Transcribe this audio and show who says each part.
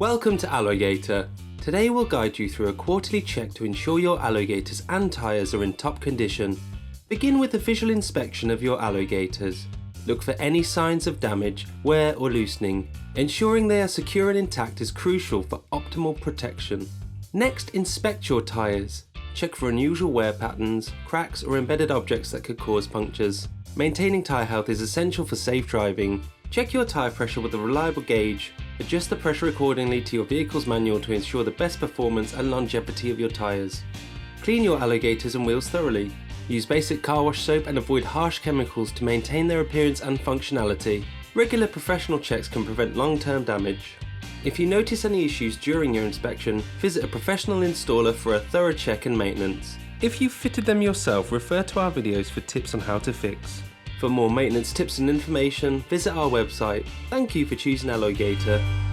Speaker 1: Welcome to AlloyGator. Today we'll guide you through a quarterly check to ensure your AlloyGators and tyres are in top condition. Begin with a visual inspection of your AlloyGators. Look for any signs of damage, wear or loosening. Ensuring they are secure and intact is crucial for optimal protection. Next, inspect your tyres. Check for unusual wear patterns, cracks or embedded objects that could cause punctures. Maintaining tyre health is essential for safe driving. Check your tyre pressure with a reliable gauge. Adjust the pressure accordingly to your vehicle's manual to ensure the best performance and longevity of your tyres. Clean your AlloyGators and wheels thoroughly. Use basic car wash soap and avoid harsh chemicals to maintain their appearance and functionality. Regular professional checks can prevent long-term damage. If you notice any issues during your inspection, visit a professional installer for a thorough check and maintenance. If you've fitted them yourself, refer to our videos for tips on how to fix. For more maintenance tips and information, visit our website. Thank you for choosing AlloyGator.